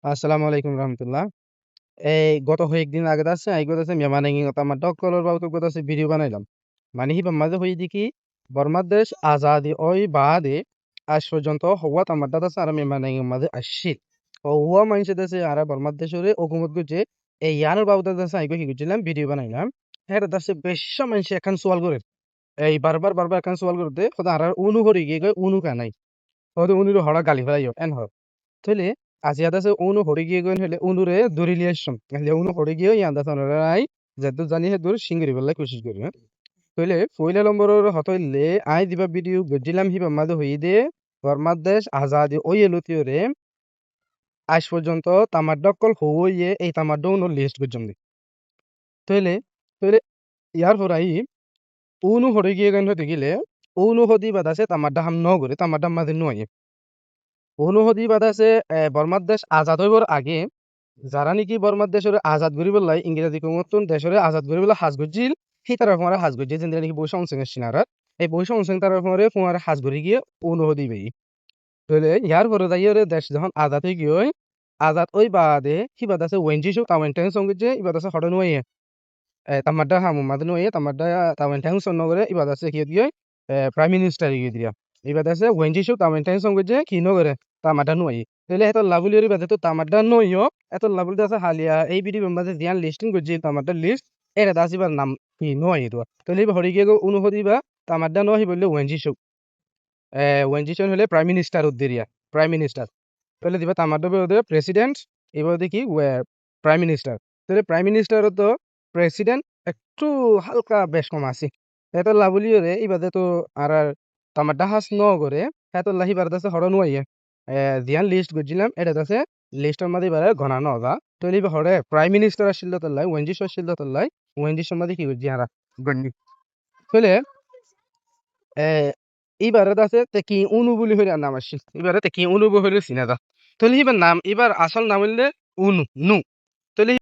আসসালামু আলাইকুম রহমতুল্লাহ। এই গত কয়েকদিন আগে আছে আইগত আছে মেমানে গিয়ে আমার ডক্কলর বাবু গত আছে ভিডিও বানাইলাম। মানে হিবা মাঝে হই দেখি বর্মার দেশ আজাদি ওই বাদে আজ পর্যন্ত হওয়া আমার দাদা আছে আর মেমানে মাঝে আসছিল হওয়া মানুষ দেশে আর বর্মার দেশরে ওকুমত গুজে এই ইয়ানোর বাবু দাদা আছে আইগো কি গুছিলাম ভিডিও বানাইলাম। হ্যাঁ দাসে বেশ মানুষ এখন সোয়াল করে এই বারবার বারবার এখন সোয়াল করতে খোদা আর উনু হরি গিয়ে উনু কানাই হয়তো উনুর হড়া গালি ফেলাইও এন হয় থইলে আজিয়াত আছে উনু হরি গিয়ে গইন হলে উনুরে দড়ি লিয়ে আসছম যে উনু হরি গিয়ে ইয়ান্দা সনরাই যেহেতু জানি হে দূর সিঙ্গরি বেলায় কোশিশ করি হ্যাঁ কইলে পয়লা নম্বরের হতইলে আই দিবা ভিডিও গজিলাম হিবা মাঝে হই দে বর্মার দেশ আজাদি ওই এলুতিও রে আজ পর্যন্ত তামার ডকল হইয়ে এই তামার ডৌন লিস্ট গজম দি তইলে তইলে ইয়ার পরাই উনু হরি গিয়ে গইন হতে গেলে উনু হদি বাদাসে তামার ডাহাম ন করে তামার ডাম মাঝে নয় অনুহদি বাদাসে বর্মার দেশ আজাদ হইবার আগে যারা নাকি বর্মার দেশের আজাদ করি বললাই ইংরেজি মতন দেশের আজাদ করি বলে হাজ গজিল সেই তারা ফোঁয়ারা হাজ গজি যেন নাকি বৈশা অংশে সিনারা এই বৈশা অংশে তারা ফোঁয়ারা হাজ গড়ি গিয়ে অনুহদি বেই তাহলে ইয়ার পরে যাইয়ে দেশ যখন আজাদ হয়ে গিয়ে আজাদ ওই বাদে কি বাদ আছে ওয়েঞ্জি শো তাওয়েন ট্যাং সঙ্গে যে ইবাদ আছে হঠাৎ নয় তামাড্ডা হামু মাদে নয় তামাড্ডা তাওয়েন ট্যাং সন্ন করে ইবাদ আছে কি দিয়ে প্রাইম মিনিস্টার গিয়ে দিয়া ইবাদ আছে ওয়েঞ্জি শো তাওয়েন ট্যাং সঙ্গে যে কি নগরে তামাড্ডা নয় তাহলে এত লাভুলিয়র বাদে তো তামাড্ডা নইও এত লাভুলি আছে হালিয়া এই ভিডিও বাদে জিয়ান লিস্টিং করছি তামাড্ডা লিস্ট এটা দাসিবার নাম কি নয় এটা তাহলে হরি গিয়ে অনুভূতি বা তামাড্ডা নয় বললে ওয়েঞ্জি শো ওয়েঞ্জি শো হলে প্রাইম মিনিস্টার উদ্দিরিয়া প্রাইম মিনিস্টার তাহলে দিবা তামাড্ডা বলতে প্রেসিডেন্ট এবার দেখি প্রাইম মিনিস্টার তাহলে প্রাইম মিনিস্টার তো প্রেসিডেন্ট একটু হালকা বেশ কম আছে এত লাভুলিও রে এবারে তো আর তামাড্ডা হাস ন করে এত লাহিবার দাসে হরণ ওয়াইয়ে দিয়ান লিস্ট গজিলাম এটা দাসে লিস্টের মধ্যে এবারে ঘনা নগা তৈলি হরে প্রাইম মিনিস্টার আসছিল তোল্লাই ওয়েঞ্জিস আসছিল তোল্লাই ওয়েঞ্জিসের মধ্যে কি করছি আর গন্ডি তৈলে এইবারে দাসে তে কি উনু বলি হইলে নাম আসছিল এবারে তে কি উনু হইলে চিনা দা তৈলি এবার নাম এবার আসল নাম হইলে উনু নু তৈলি